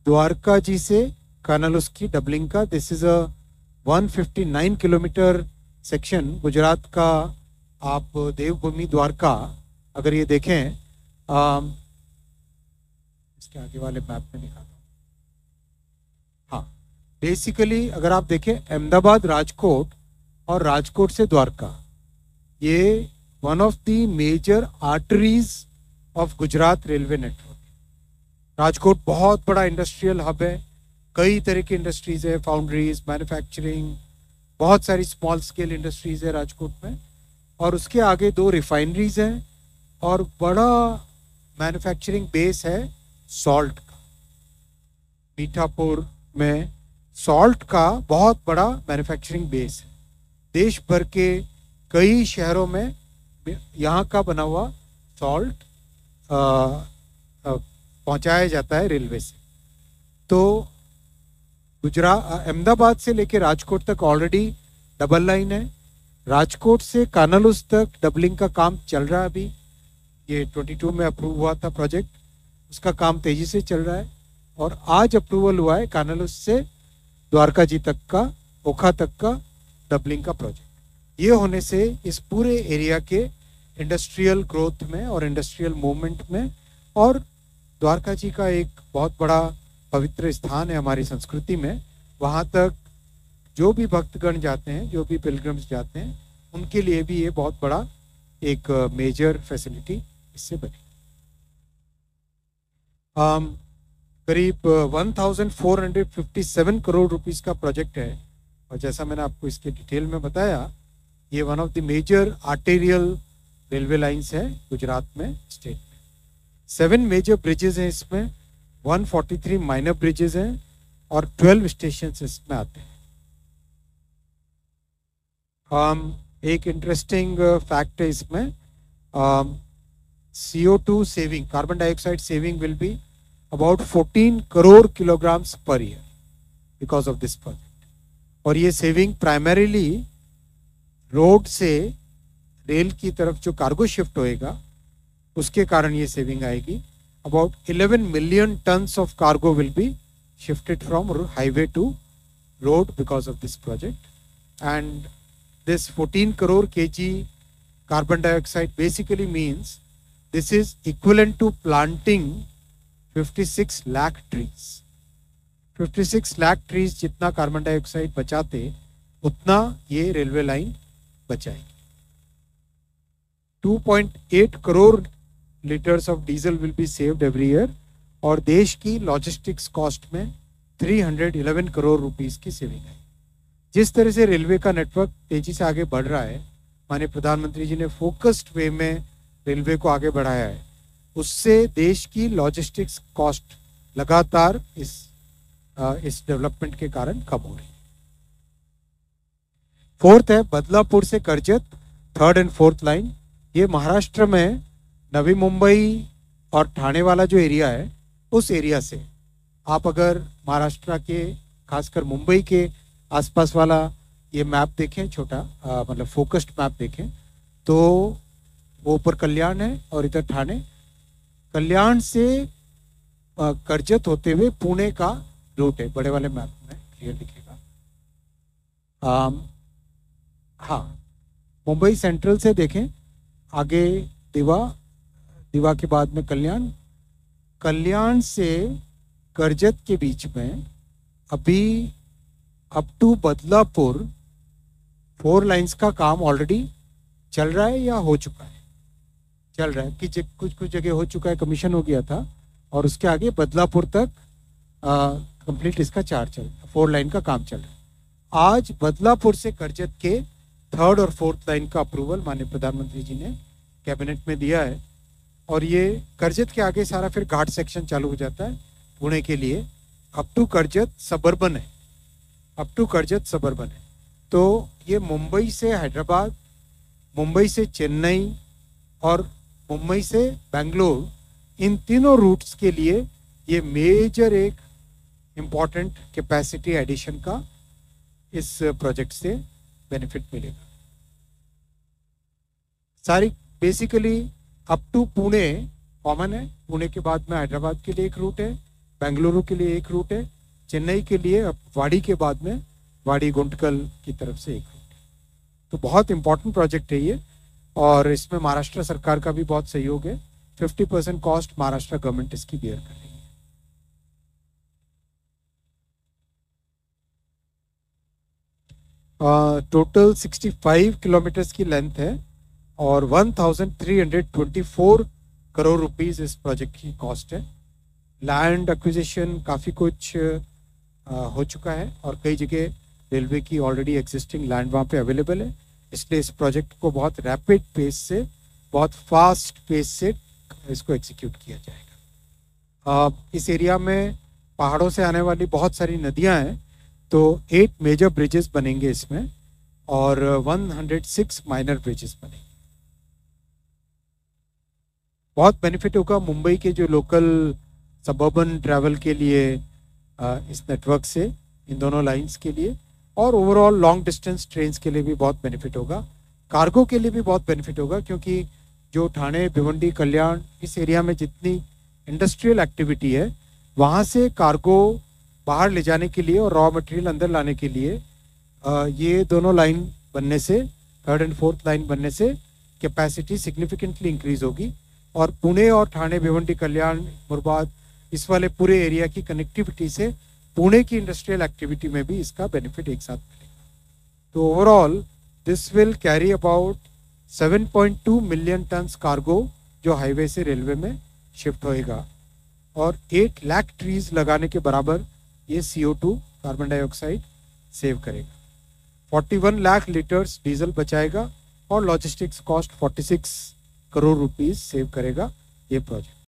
द्वारका जी से कानालूस की डबलिंग का। This is a 159 kilometre section Gujarat का। आप देवभूमि द्वारका अगर ये देखें, इसके आगे वाले मैप में दिखाता हूँ। हाँ, बेसिकली अगर आप देखें अहमदाबाद राजकोट और राजकोट से द्वारका, ये one of the major arteries of Gujarat railway network. Rajkot बहुत बड़ा इंडस्ट्रियल हब है, कई तरह की इंडस्ट्रीज है, फाउंड्रीज, मैन्युफैक्चरिंग, बहुत सारी स्मॉल स्केल इंडस्ट्रीज है राजकोट में। और उसके आगे 2 रिफाइनरीज हैं और बड़ा मैन्युफैक्चरिंग बेस है सॉल्ट का। मीठापुर में सॉल्ट का बहुत बड़ा मैन्युफैक्चरिंग बेस है। देश भर के कई शहरों में यहाँ का बना हुआ सॉल्ट पहुँचाया जाता है रेलवे से। तो अहमदाबाद से लेकर राजकोट तक ऑलरेडी डबल लाइन है। राजकोट से कानालूस तक डबलिंग का काम चल रहा है अभी। ये 22 में अप्रूव हुआ था प्रोजेक्ट, उसका काम तेजी से चल रहा है। और आज अप्रूवल हुआ है कानालूस से द्वारका जी तक का, ओखा तक का डबलिंग का प्रोजेक्ट। ये होने से इस पूरे एरिया के इंडस्ट्रियल ग्रोथ में और इंडस्ट्रियल मूवमेंट में, और द्वारका जी का एक बहुत बड़ा पवित्र स्थान है हमारी संस्कृति में, वहाँ तक जो भी भक्तगण जाते हैं, जो भी पिलग्रिम्स जाते हैं, उनके लिए भी ये बहुत बड़ा एक मेजर फैसिलिटी इससे बनी। करीब 1457 करोड़ रुपीस का प्रोजेक्ट है। और जैसा मैंने आपको इसके डिटेल में बताया, ये one of the major arterial railway lines है गुजरात में, स्टेट में। 7 मेजर ब्रिजेस हैं इसमें, 143 माइनर ब्रिजेस हैं और 12 स्टेशन इसमें आते हैं। एक इंटरेस्टिंग फैक्ट है इसमें, CO2 saving, carbon dioxide saving will be about 14 crore kilograms per year because of this project. और ये सेविंग प्राइमरीली रोड से रेल की तरफ जो कार्गो शिफ्ट होएगा उसके कारण ये सेविंग आएगी। About 11 million tons of cargo will be shifted from highway to road because of this project. And this 14 crore kg carbon dioxide basically means this is equivalent to planting 56 lakh trees. 56 lakh trees जितना carbon dioxide बचाते उतना ये railway line बचाएगी। 2.8 crore litres of diesel will be saved every year और देश की logistics cost में 311 crore rupees की सेविंग है। जिस तरह से रेलवे का नेटवर्क तेजी से आगे बढ़ रहा है, माननीय प्रधानमंत्री जी ने फोकस्ड वे में रेलवे को आगे बढ़ाया है, उससे देश की लॉजिस्टिक्स कॉस्ट लगातार इस डेवलपमेंट के कारण कम हो रही है। 4th है बदलापुर से Karjat, 3rd and 4th line. ये महाराष्ट्र में नवी मुंबई और ठाणे वाला जो एरिया है, उस एरिया से आप अगर महाराष्ट्र के खासकर मुंबई के आसपास वाला ये मैप देखें, छोटा मतलब फोकस्ड मैप देखें, तो वो ऊपर कल्याण है और इधर ठाणे। कल्याण से करजत होते हुए पुणे का रूट है, बड़े वाले मैप में क्लियर दिखेगा। हाँ, मुंबई सेंट्रल से देखें, आगे दिवा के बाद में कल्याण, कल्याण से करजत के बीच में अभी अप टू बदलापुर 4 लाइंस का काम ऑलरेडी चल रहा है या हो चुका है? चल रहा है कि कुछ जगह हो चुका है, कमीशन हो गया था, और उसके आगे बदलापुर तक कंप्लीट इसका 4 लाइन का काम चल रहा है। आज बदलापुर से करजत के 3rd और 4th लाइन का अप्रूवल माननीय प्रधानमंत्री जी ने कैबिनेट में दिया है, और ये करजत के आगे सारा फिर घाट सेक्शन चालू हो जाता है पुणे के लिए। अप टू करजत सबर्बन है, अप टू करजत सबर्बन है। तो ये मुंबई से हैदराबाद, मुंबई से चेन्नई और मुंबई से बेंगलोर, इन तीनों रूट्स के लिए ये मेजर एक इम्पॉर्टेंट कैपेसिटी एडिशन का इस प्रोजेक्ट से बेनिफिट मिलेगा। सारी basically up to Pune common है, पुणे के बाद में हैदराबाद के लिए एक रूट है, बेंगलुरु के लिए एक रूट है, चेन्नई के लिए अब वाड़ी के बाद में वाड़ी गुंटकल की तरफ से एक रूट है। तो बहुत इंपॉर्टेंट प्रोजेक्ट है ये, और इसमें महाराष्ट्र सरकार का भी बहुत सहयोग है। 50% कॉस्ट महाराष्ट्र गवर्नमेंट इसकी बेयर कर रही है। टोटल 65 किलोमीटर्स की लेंथ है और 1324 करोड़ रुपीस इस प्रोजेक्ट की कॉस्ट है। लैंड एक्विजिशन काफ़ी कुछ हो चुका है और कई जगह रेलवे की ऑलरेडी एग्जिस्टिंग लैंड वहाँ पे अवेलेबल है, इसलिए इस प्रोजेक्ट को बहुत रैपिड पेस से, बहुत फास्ट पेस से इसको एग्जीक्यूट किया जाएगा। इस एरिया में पहाड़ों से आने वाली बहुत सारी नदियाँ हैं, तो 8 मेजर ब्रिजेस बनेंगे इसमें और 106 माइनर ब्रिजेस बनेंगे। बहुत बेनिफिट होगा मुंबई के जो लोकल सबर्बन ट्रैवल के लिए इस नेटवर्क से, इन दोनों लाइंस के लिए, और ओवरऑल लॉन्ग डिस्टेंस ट्रेन्स के लिए भी बहुत बेनिफिट होगा। कार्गो के लिए भी बहुत बेनिफिट होगा, क्योंकि जो ठाणे, भिवंडी, कल्याण इस एरिया में जितनी इंडस्ट्रियल एक्टिविटी है, वहाँ से कार्गो बाहर ले जाने के लिए और रॉ मटेरियल अंदर लाने के लिए ये दोनों लाइन बनने से, 3rd and 4th लाइन बनने से कैपेसिटी सिग्निफिकेंटली इंक्रीज होगी और पुणे और ठाणे, भिवंडी, कल्याण, मुरबाद इस वाले पूरे एरिया की कनेक्टिविटी से पुणे की इंडस्ट्रियल एक्टिविटी में भी इसका बेनिफिट एक साथ मिलेगा। तो overall this will carry about 7.2 million turns cargo जो हाईवे से रेलवे में शिफ्ट होएगा और 8 लाख ट्रीज लगाने के बराबर ये CO2 कार्बन डाइऑक्साइड सेव करेगा। 41 लाख लीटर्स डीजल बचाएगा और logistics cost 46 crore rupees save करेगा ये प्रोजेक्ट।